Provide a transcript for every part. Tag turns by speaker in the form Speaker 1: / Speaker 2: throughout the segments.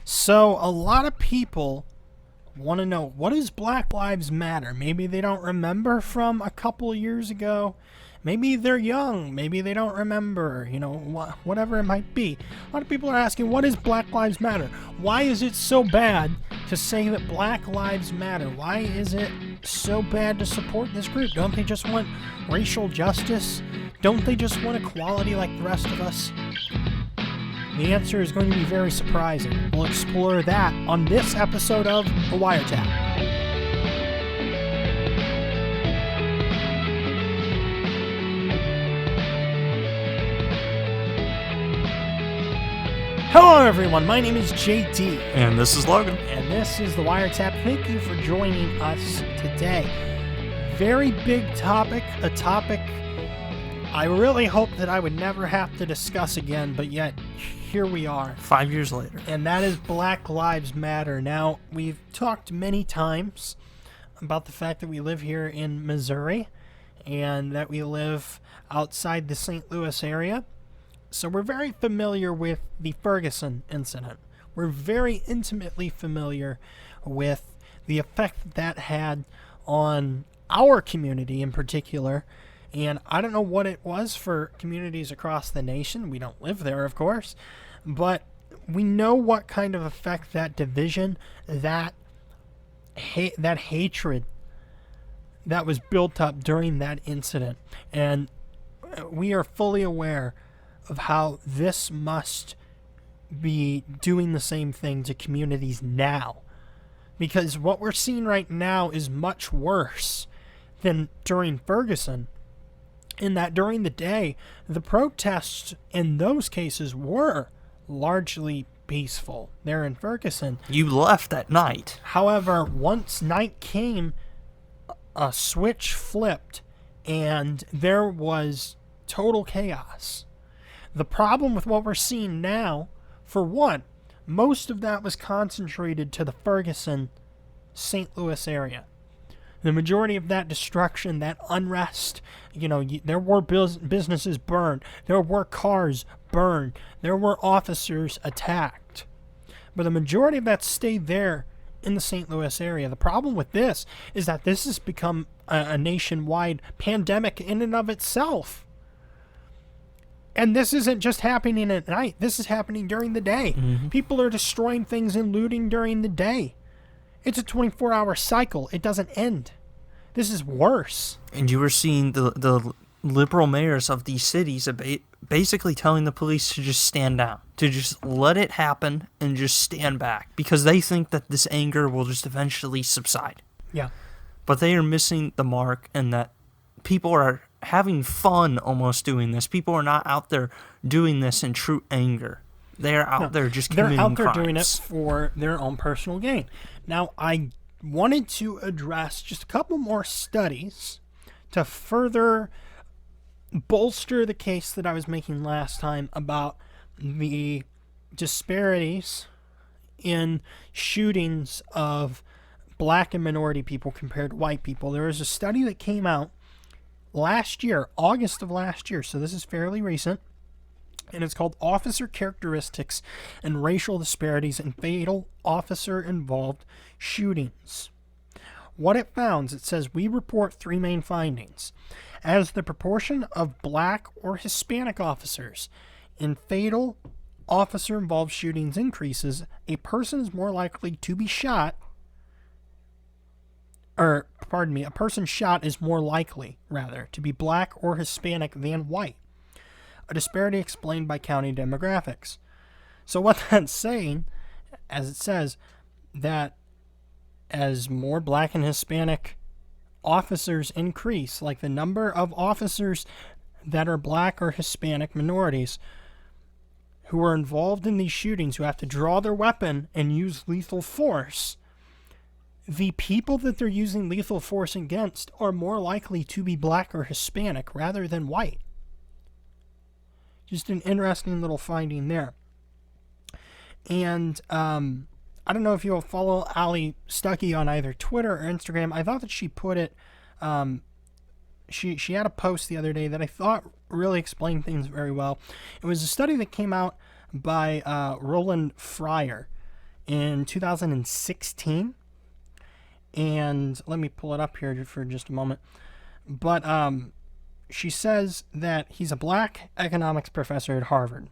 Speaker 1: So a lot of people want to know, what does Black Lives Matter? Maybe they don't remember from a couple years ago. Maybe they're young. Maybe they don't remember, whatever it might be. A lot of people are asking, what is Black Lives Matter? Why is it so bad to say that Black Lives Matter? Why is it so bad to support this group? Don't they just want racial justice? Don't they just want equality like the rest of us? The answer is going to be very surprising. We'll explore that on this episode of The WireTap. Hello everyone, my name is JD.
Speaker 2: And this is Logan.
Speaker 1: And this is The WireTap. Thank you for joining us today. Very big topic, a topic I really hope that I would never have to discuss again, but yet here we are.
Speaker 2: 5 years later.
Speaker 1: And that is Black Lives Matter. Now, we've talked many times about the fact that we live here in Missouri and that we live outside the St. Louis area. So we're very familiar with the Ferguson incident. We're very intimately familiar with the effect that had on our community in particular. And I don't know what it was for communities across the nation. We don't live there, of course. But we know what kind of effect that division, that hatred that was built up during that incident. And we are fully aware of how this must be doing the same thing to communities now. Because what we're seeing right now is much worse than during Ferguson. In that during the day, the protests in those cases were largely peaceful there in Ferguson.
Speaker 2: You left at night.
Speaker 1: However, once night came, a switch flipped and there was total chaos. The problem with what we're seeing now, for one, most of that was concentrated to the Ferguson, St. Louis area. The majority of that destruction, that unrest, there were businesses burned, there were cars burned, there were officers attacked. But the majority of that stayed there in the St. Louis area. The problem with this is that this has become a nationwide pandemic in and of itself. And this isn't just happening at night. This is happening during the day. Mm-hmm. People are destroying things and looting during the day. It's a 24-hour cycle. It doesn't end. This is worse.
Speaker 2: And you were seeing the liberal mayors of these cities basically telling the police to just stand down, to just let it happen and just stand back, because they think that this anger will just eventually subside.
Speaker 1: Yeah.
Speaker 2: But they are missing the mark, and that people are having fun almost doing this. People are not out there doing this in true anger. They are out there just committing crimes.
Speaker 1: They're out there doing it for their own personal gain. Now, I wanted to address just a couple more studies to further bolster the case that I was making last time about the disparities in shootings of black and minority people compared to white people. There was a study that came out last year, August of last year, so this is fairly recent. And it's called Officer Characteristics and Racial Disparities in Fatal Officer-Involved Shootings. What it found, it says, we report three main findings. As the proportion of black or Hispanic officers in fatal officer-involved shootings increases, a person is more likely to be shot, a person shot is more likely, rather, to be black or Hispanic than white. A disparity explained by county demographics. So what that's saying, as it says, that as more black and Hispanic officers increase, like the number of officers that are black or Hispanic minorities who are involved in these shootings, who have to draw their weapon and use lethal force, the people that they're using lethal force against are more likely to be black or Hispanic rather than white. Just an interesting little finding there. And I don't know if you'll follow Ali Stuckey on either Twitter or Instagram. I thought that she put it, she had a post the other day that I thought really explained things very well. It was a study that came out by Roland Fryer, in 2016. And let me pull it up here for just a moment. But she says that he's a black economics professor at Harvard.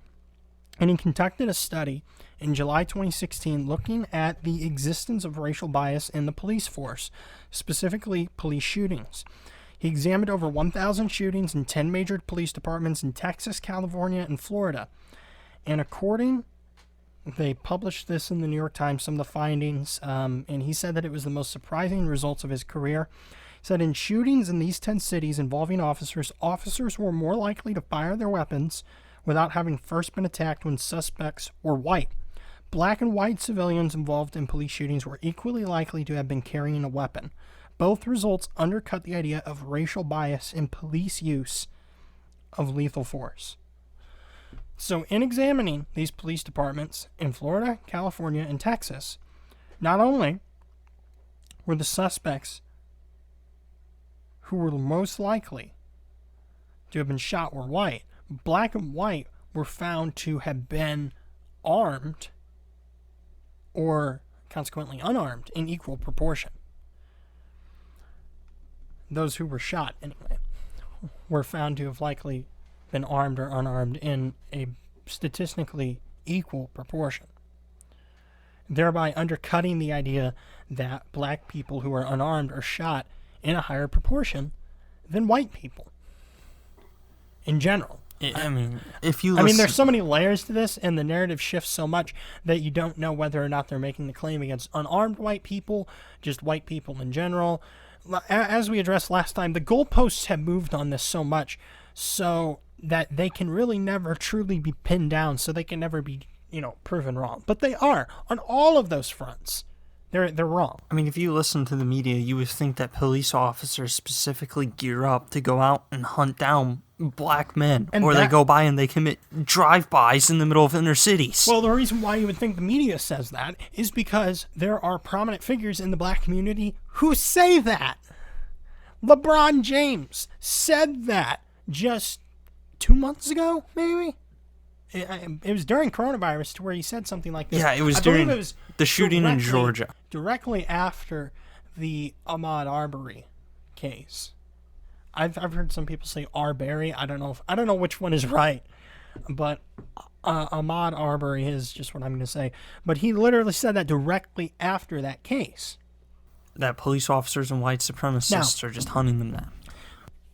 Speaker 1: And he conducted a study in July 2016 looking at the existence of racial bias in the police force, specifically police shootings. He examined over 1,000 shootings in 10 major police departments in Texas, California, and Florida. And they published this in the New York Times, some of the findings, and he said that it was the most surprising results of his career. He said in shootings in these 10 cities involving officers were more likely to fire their weapons without having first been attacked when suspects were white. Black and white civilians involved in police shootings were equally likely to have been carrying a weapon. Both results undercut the idea of racial bias in police use of lethal force. So in examining these police departments in Florida, California, and Texas, not only were the suspects who were most likely to have been shot were white, black and white were found to have been armed or consequently unarmed in equal proportion. Those who were shot, anyway, were found to have likely been armed or unarmed in a statistically equal proportion, thereby undercutting the idea that black people who are unarmed are shot in a higher proportion than white people in general.
Speaker 2: I mean, there's so many layers to this, and the narrative shifts so much that you don't know whether or not they're making the claim against unarmed white people, just white people in general. As we addressed last time, the goalposts have moved on this so much so that they can really never truly be pinned down, so they can never be, proven wrong. But they are on all of those fronts. They're wrong. I mean, if you listen to the media, you would think that police officers specifically gear up to go out and hunt down black men, they go by and they commit drive-bys in the middle of inner cities.
Speaker 1: Well, the reason why you would think the media says that is because there are prominent figures in the black community who say that. LeBron James said that just 2 months ago, maybe? It was during coronavirus to where he said something like this.
Speaker 2: Yeah, it was during the shooting in Georgia. Directly
Speaker 1: after the Ahmaud Arbery case. I've heard some people say Arbery. I don't know which one is right, but Ahmaud Arbery is just what I'm going to say. But he literally said that directly after that case.
Speaker 2: That police officers and white supremacists are just hunting them down.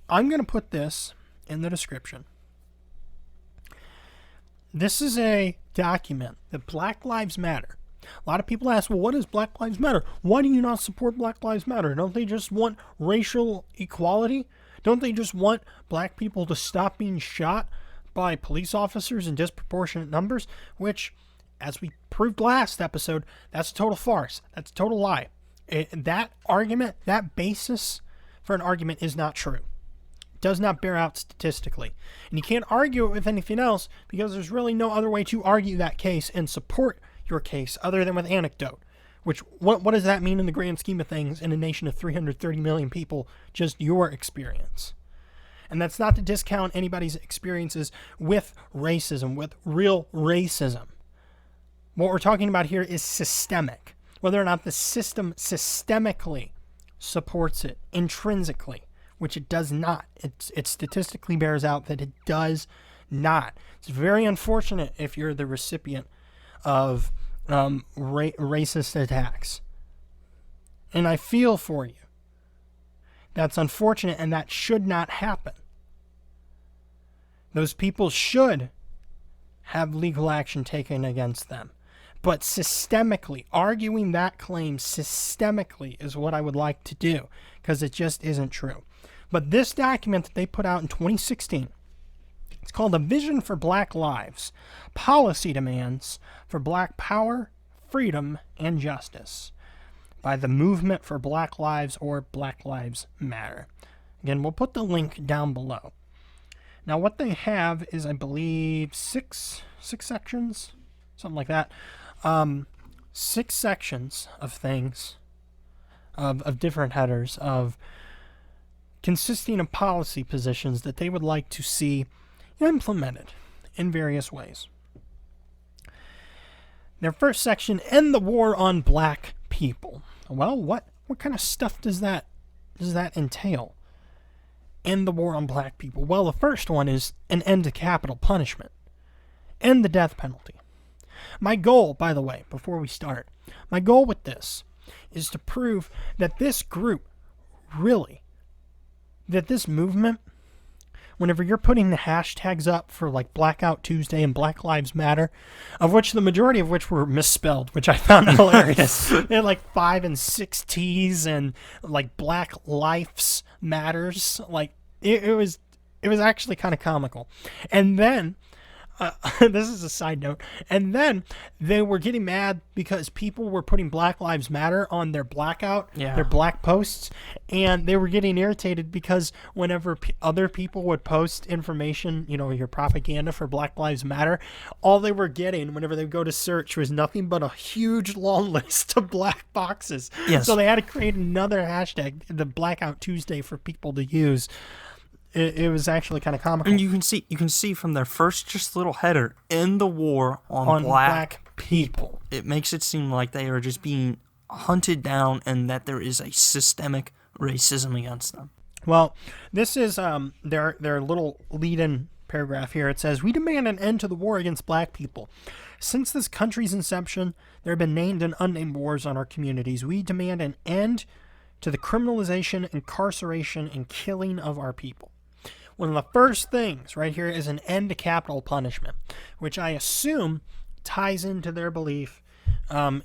Speaker 1: I'm going to put this in the description. This is a document that Black Lives Matter. A lot of people ask, well, what is Black Lives Matter? Why do you not support Black Lives Matter? Don't they just want racial equality? Don't they just want black people to stop being shot by police officers in disproportionate numbers? Which, as we proved last episode, that's a total farce. That's a total lie. That argument, that basis for an argument is not true. It does not bear out statistically. And you can't argue it with anything else because there's really no other way to argue that case and support your case other than with anecdote. Which, what does that mean in the grand scheme of things in a nation of 330 million people? Just your experience. And that's not to discount anybody's experiences with racism, with real racism. What we're talking about here is systemic. Whether or not the system systemically supports it intrinsically, which it does not. It statistically bears out that it does not. It's very unfortunate if you're the recipient of racist attacks. And I feel for you. That's unfortunate, and that should not happen. Those people should have legal action taken against them. But systemically, arguing that claim systemically is what I would like to do, because it just isn't true. But this document that they put out in 2016, it's called A Vision for Black Lives, Policy Demands for Black Power, Freedom, and Justice, by the Movement for Black Lives, or Black Lives Matter. Again, we'll put the link down below. Now, what they have is, I believe, six sections, something like that. 6 sections of things, of different headers, consisting of policy positions that they would like to see implemented in various ways. Their first section, End the War on Black People. Well, what kind of stuff does that entail? End the war on black people. Well, the first one is an end to capital punishment. End the death penalty. My goal, by the way, before we start, my goal with this is to prove that this group really, that this movement, whenever you're putting the hashtags up for like Blackout Tuesday and Black Lives Matter, of which the majority of which were misspelled, which I found hilarious. They had like 5 and 6 T's and like Black Lives Matters. Like it was actually kind of comical. And then this is a side note. And then they were getting mad because people were putting Black Lives Matter on their their black posts, and they were getting irritated because whenever other people would post information, your propaganda for Black Lives Matter, all they were getting whenever they would go to search was nothing but a huge long list of black boxes.
Speaker 2: Yes.
Speaker 1: So they had to create another hashtag, the Blackout Tuesday, for people to use. It was actually kind of comical.
Speaker 2: And you can see from their first just little header, End the War on black people. It makes it seem like they are just being hunted down and that there is a systemic racism against them.
Speaker 1: Well, this is their little lead-in paragraph here. It says, "We demand an end to the war against black people. Since this country's inception, there have been named and unnamed wars on our communities. We demand an end to the criminalization, incarceration, and killing of our people." One of the first things right here is an end to capital punishment, which I assume ties into their belief, and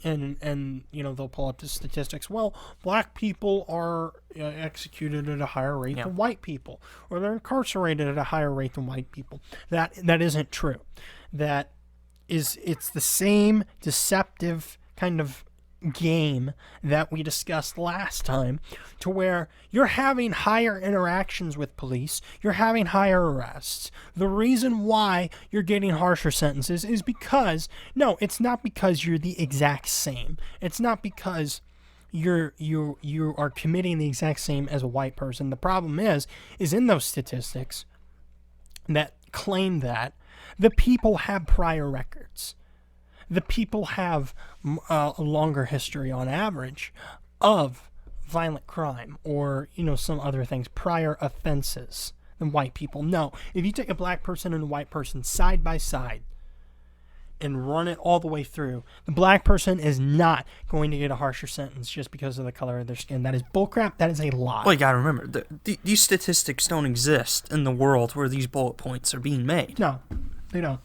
Speaker 1: they'll pull up the statistics. Well, black people are executed at a higher rate than white people, or they're incarcerated at a higher rate than white people. That isn't true. It's the same deceptive kind of game that we discussed last time, to where you're having higher interactions with police, you're having higher arrests. The reason why you're getting harsher sentences is because, no, it's not because you're the exact same. It's not because you are committing the exact same as a white person. The problem is in those statistics that claim that the people have prior records. The people have a longer history on average of violent crime or, some other things, prior offenses than white people. No, if you take a black person and a white person side by side and run it all the way through, the black person is not going to get a harsher sentence just because of the color of their skin. That is bullcrap. That is a lie.
Speaker 2: Well, you gotta remember, these statistics don't exist in the world where these bullet points are being made.
Speaker 1: No, they don't.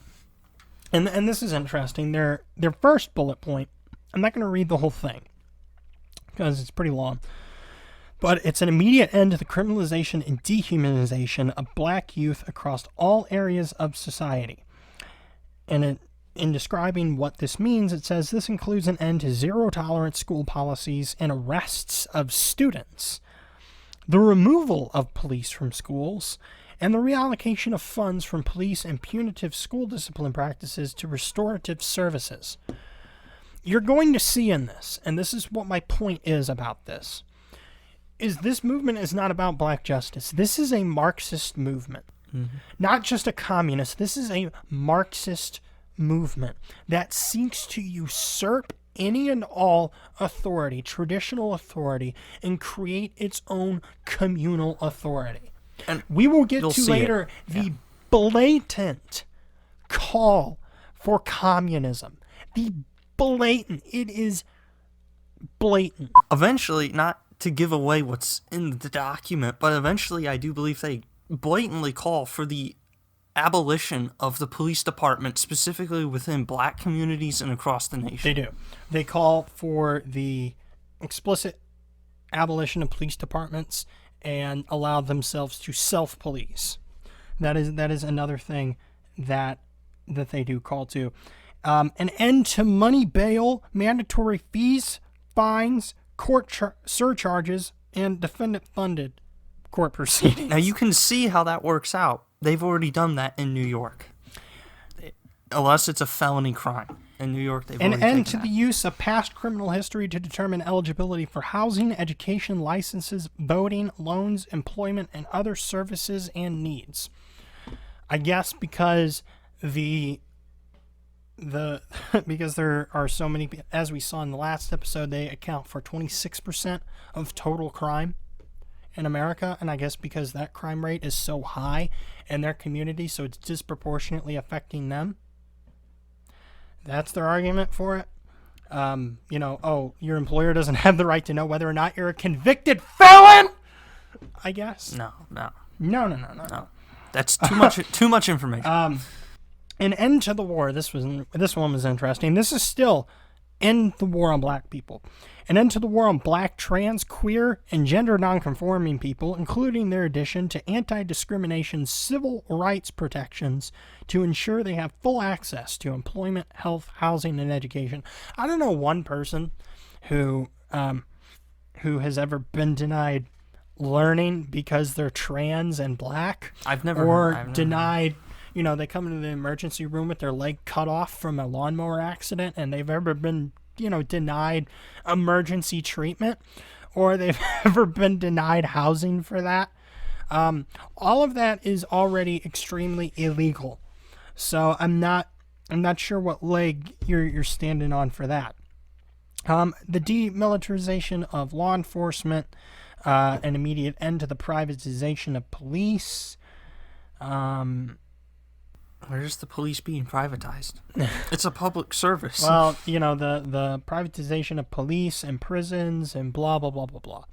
Speaker 1: And this is interesting. Their first bullet point, I'm not going to read the whole thing because it's pretty long, but it's an immediate end to the criminalization and dehumanization of black youth across all areas of society. And in describing what this means, it says this includes an end to zero-tolerance school policies and arrests of students, the removal of police from schools, and the reallocation of funds from police and punitive school discipline practices to restorative services. You're going to see in this, and this is what my point is about this, is this movement is not about black justice. This is a Marxist movement, not just a communist. This is a Marxist movement that seeks to usurp any and all authority, traditional authority, and create its own communal authority. And we will get to later the blatant call for communism. It is blatant.
Speaker 2: Eventually, not to give away what's in the document, but eventually I do believe they blatantly call for the abolition of the police department, specifically within black communities and across the nation.
Speaker 1: They do. They call for the explicit abolition of police departments and allow themselves to self-police. That is another thing that they do call to. An end to money bail, mandatory fees, fines, court surcharges, and defendant-funded court proceedings.
Speaker 2: Now you can see how that works out. They've already done that in New York. Unless it's a felony crime. In New York, they've already taken
Speaker 1: that. An end to the use of past criminal history to determine eligibility for housing, education, licenses, voting, loans, employment, and other services and needs. I guess because the because there are so many, as we saw in the last episode, they account for 26% of total crime in America, and I guess because that crime rate is so high in their community, so it's disproportionately affecting them. That's their argument for it. Your employer doesn't have the right to know whether or not you're a convicted felon, I guess.
Speaker 2: No.
Speaker 1: No.
Speaker 2: That's too much information.
Speaker 1: An end to the war. This one was interesting. This is still end the war on black people. An end to the war on black, trans, queer, and gender nonconforming people, including their addition to anti-discrimination civil rights protections to ensure they have full access to employment, health, housing, and education. I don't know one person who has ever been denied learning because they're trans and black.
Speaker 2: I've never
Speaker 1: denied. They come into the emergency room with their leg cut off from a lawnmower accident, and they've ever been, denied emergency treatment, or they've ever been denied housing for that. All of that is already extremely illegal. So I'm not sure what leg you're standing on for that. The demilitarization of law enforcement, an immediate end to the privatization of police.
Speaker 2: Where's the police being privatized? It's a public service.
Speaker 1: Well, the privatization of police and prisons and blah, blah, blah, blah, blah.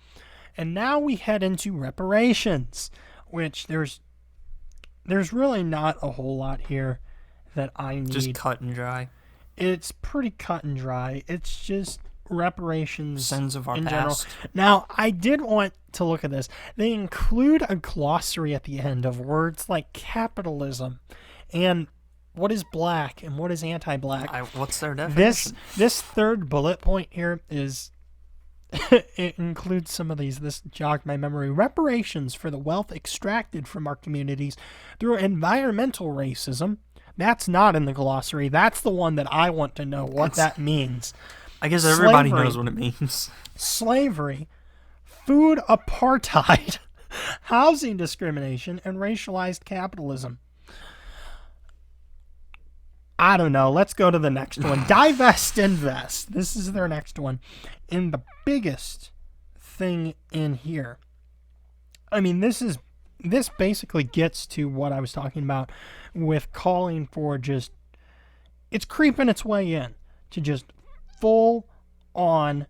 Speaker 1: And now we head into reparations, which there's really not a whole lot here that I need.
Speaker 2: Just cut and dry.
Speaker 1: It's pretty cut and dry. It's just reparations
Speaker 2: sins of our
Speaker 1: in
Speaker 2: past.
Speaker 1: General. Now, I did want to look at this. They include a glossary at the end of words like capitalism and what is black and what is anti-black.
Speaker 2: What's their definition?
Speaker 1: This third bullet point here is it includes some of these. This jogged my memory. Reparations for the wealth extracted from our communities through environmental racism. That's not in the glossary. That's the one that I want to know what that means.
Speaker 2: I guess everybody knows what it means.
Speaker 1: Slavery, food apartheid, housing discrimination, and racialized capitalism. I don't know. Let's go to the next one. Divest, invest. This is their next one. And the biggest thing in here, I mean, this basically gets to what I was talking about with calling for just, it's creeping its way in to just full on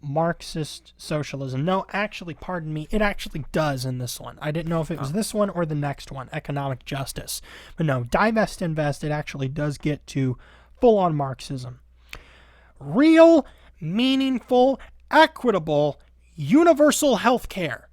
Speaker 1: Marxist socialism. No, actually, pardon me, it actually does in this one. I didn't know if it was this one or the next one, economic justice. But no, divest, invest, it actually does get to full on Marxism. Real, meaningful, equitable, universal health care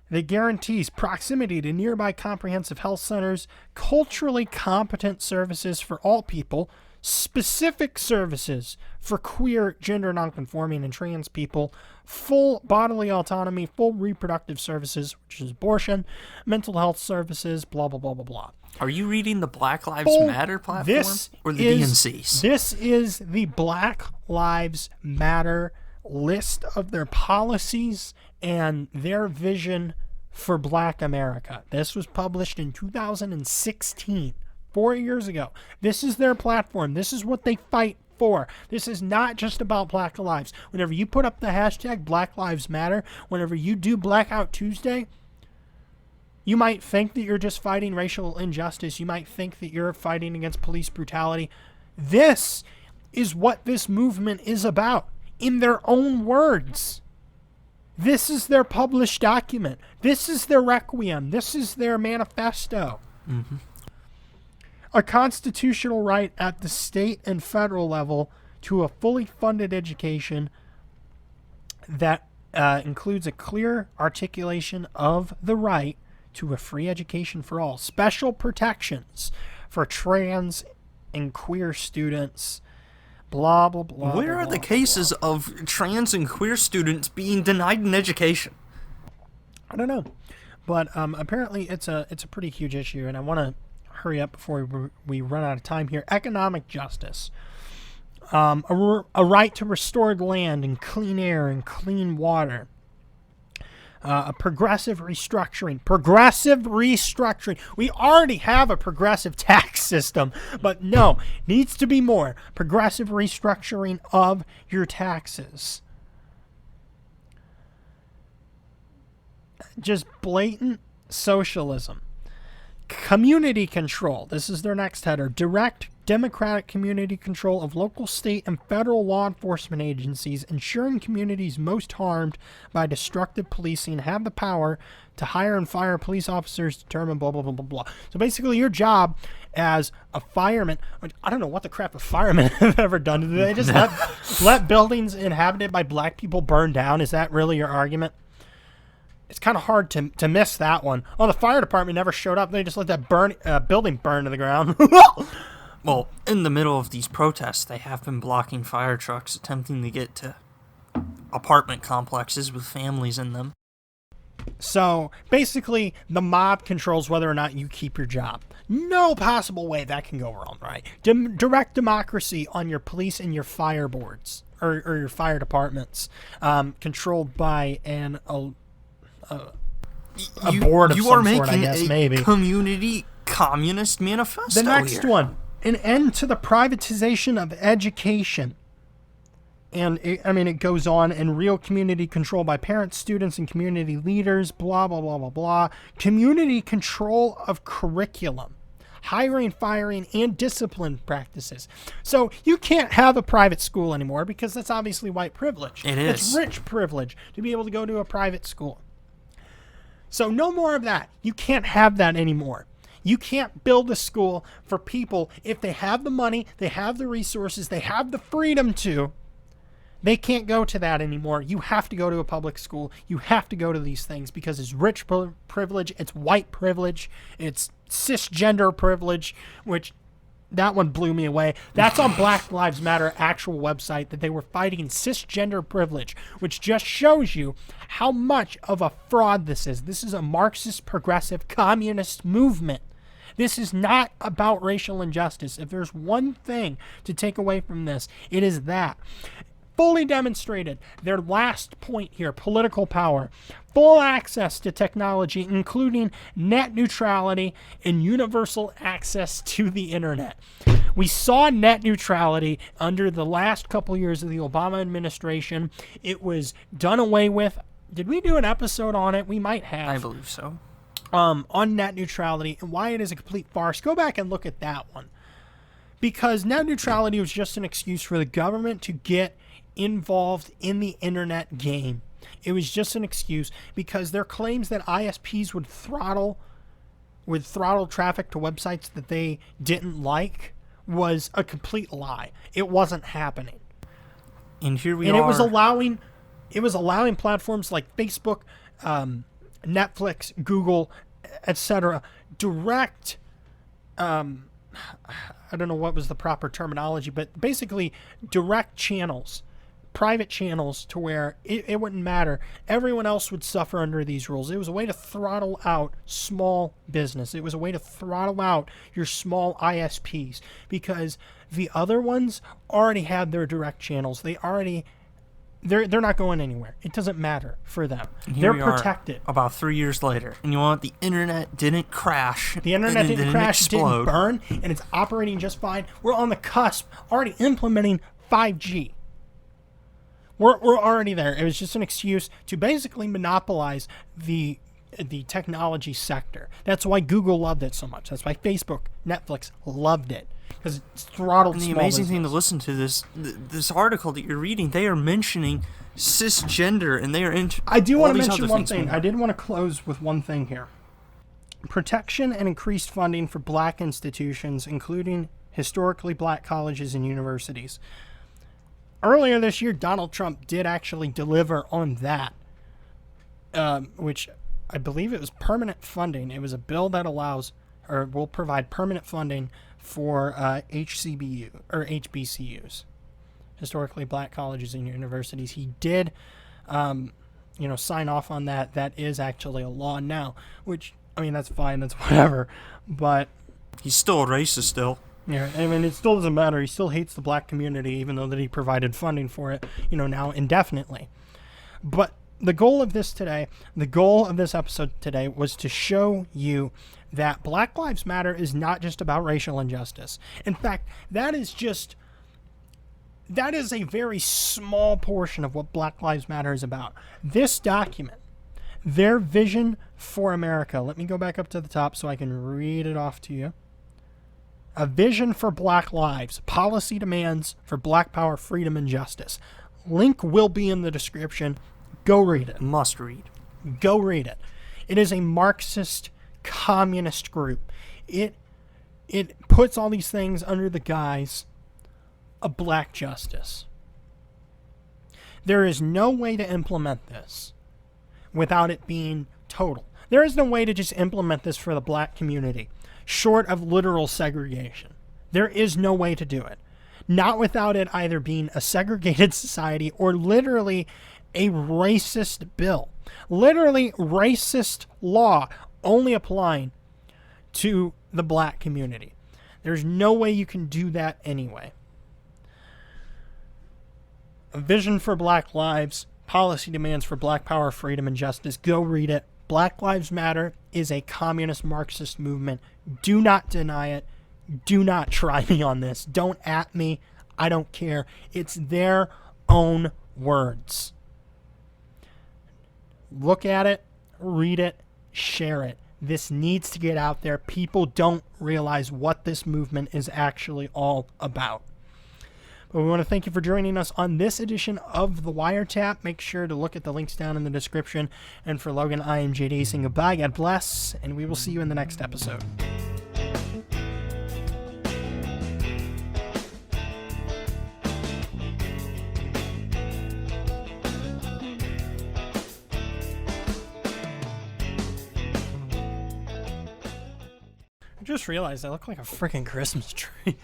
Speaker 1: that guarantees proximity to nearby comprehensive health centers, culturally competent services for all people, specific services for queer, gender nonconforming, and trans people, full bodily autonomy, full reproductive services, which is abortion, mental health services, blah, blah, blah, blah, blah.
Speaker 2: Are you reading the Black Lives Matter platform or the DNC's?
Speaker 1: This is the Black Lives Matter list of their policies and their vision for Black America. This was published in 2016. 4 years ago. This is their platform. This is what they fight for. This is not just about Black lives. Whenever you put up the hashtag Black Lives Matter, whenever you do Blackout Tuesday, you might think that you're just fighting racial injustice. You might think that you're fighting against police brutality. This is what this movement is about, in their own words. This is their published document. This is their requiem. This is their manifesto.
Speaker 2: Mm-hmm.
Speaker 1: A constitutional right at the state and federal level to a fully funded education that includes a clear articulation of the right to a free education for all. Special protections for trans and queer students. Blah, blah, blah.
Speaker 2: Where are the cases of trans and queer students being denied an education?
Speaker 1: I don't know. But apparently it's a pretty huge issue, and I want to hurry up before we run out of time here. Economic justice. A right to restored land and clean air and clean water. a progressive restructuring. Progressive restructuring. We already have a progressive tax system, but no, needs to be more. Progressive restructuring of your taxes. Just blatant socialism. Community control. This is their next header. Direct democratic community control of local, state, and federal law enforcement agencies, ensuring communities most harmed by destructive policing have the power to hire and fire police officers, determine blah, blah, blah, blah, blah. So basically your job as a fireman, I don't know what the crap a fireman have ever done. Do they just let buildings inhabited by black people burn down? Is that really your argument? It's kind of hard to miss that one. Oh, the fire department never showed up. They just let that building burn to the ground.
Speaker 2: Well, in the middle of these protests, they have been blocking fire trucks attempting to get to apartment complexes with families in them.
Speaker 1: So, basically, the mob controls whether or not you keep your job. No possible way that can go wrong, right? Direct democracy on your police and your fire boards, or your fire departments, controlled by a board of some sort, I guess, maybe.
Speaker 2: Community communist manifesto.
Speaker 1: The next one. An end to the privatization of education. And, it goes on. And real community control by parents, students, and community leaders. Blah, blah, blah, blah, blah. Community control of curriculum. Hiring, firing, and discipline practices. So you can't have a private school anymore because that's obviously white privilege.
Speaker 2: It is.
Speaker 1: It's rich privilege to be able to go to a private school. So no more of that. You can't have that anymore. You can't build a school for people if they have the money, they have the resources, they have the freedom to. They can't go to that anymore. You have to go to a public school. You have to go to these things because it's rich privilege, it's white privilege, it's cisgender privilege, which that one blew me away. That's on Black Lives Matter actual website that they were fighting cisgender privilege, which just shows you how much of a fraud this is. This is a Marxist, progressive, communist movement. This is not about racial injustice. If there's one thing to take away from this, it is that. Fully demonstrated their last point here, political power, full access to technology, including net neutrality and universal access to the internet. We saw net neutrality under the last couple years of the Obama administration. It was done away with. Did we do an episode on it? We might have.
Speaker 2: I believe so.
Speaker 1: On net neutrality and why it is a complete farce. Go back and look at that one. Because net neutrality was just an excuse for the government to get involved in the internet game. It was just an excuse because their claims that ISPs would throttle traffic to websites that they didn't like was a complete lie. It wasn't happening.
Speaker 2: And here we are.
Speaker 1: And it was allowing platforms like Facebook, Netflix, Google, etc. direct I don't know what was the proper terminology, but basically direct channels, private channels, to where it wouldn't matter. Everyone else would suffer under these rules. It was a way to throttle out small business. It was a way to throttle out your small ISPs because the other ones already had their direct channels. They're not going anywhere. It doesn't matter for them. They're protected.
Speaker 2: About 3 years later. And you know what? The internet didn't crash.
Speaker 1: The internet didn't crash,
Speaker 2: explode.
Speaker 1: Didn't burn, and it's operating just fine. We're on the cusp, already implementing 5G. We're already there. It was just an excuse to basically monopolize the technology sector. That's why Google loved it so much. That's why Facebook, Netflix loved it. Because it's throttled small business.
Speaker 2: And the amazing thing to listen to this article that you're reading, they are mentioning cisgender, and they are into.
Speaker 1: I do want to mention one thing. I did want to close with one thing here. Protection and increased funding for black institutions, including historically black colleges and universities. Earlier this year, Donald Trump did actually deliver on that, which I believe it was permanent funding. It was a bill that allows or will provide permanent funding for HCBU or HBCUs, historically black colleges and universities. He did, sign off on that. That is actually a law now, which, I mean, that's fine. That's whatever. But
Speaker 2: he's still a racist still.
Speaker 1: Yeah, I mean, it still doesn't matter. He still hates the black community, even though that he provided funding for it, now indefinitely. But the goal of this episode today was to show you that Black Lives Matter is not just about racial injustice. In fact, that is a very small portion of what Black Lives Matter is about. This document, their vision for America. Let me go back up to the top so I can read it off to you. A vision for Black lives, policy demands for Black power, freedom, and justice. Link will be in the description. Go read it.
Speaker 2: Must read.
Speaker 1: Go read it. It is a Marxist communist group. It puts all these things under the guise of black justice. There is no way to implement this without it being total. There is no way to just implement this for the black community, short of literal segregation. There is no way to do it. Not without it either being a segregated society or literally a racist bill. Literally racist law only applying to the black community. There's no way you can do that anyway. A vision for Black lives, policy demands for Black power, freedom, and justice. Go read it. Black Lives Matter is a communist Marxist movement. Do not deny it. Do not try me on this. Don't at me. I don't care. It's their own words. Look at it, read it, share it. This needs to get out there. People don't realize what this movement is actually all about. But we want to thank you for joining us on this edition of the WireTap. Make sure to look at the links down in the description. And for Logan, I am JD saying goodbye. God bless, and we will see you in the next episode. I just realized I look like a freaking Christmas tree.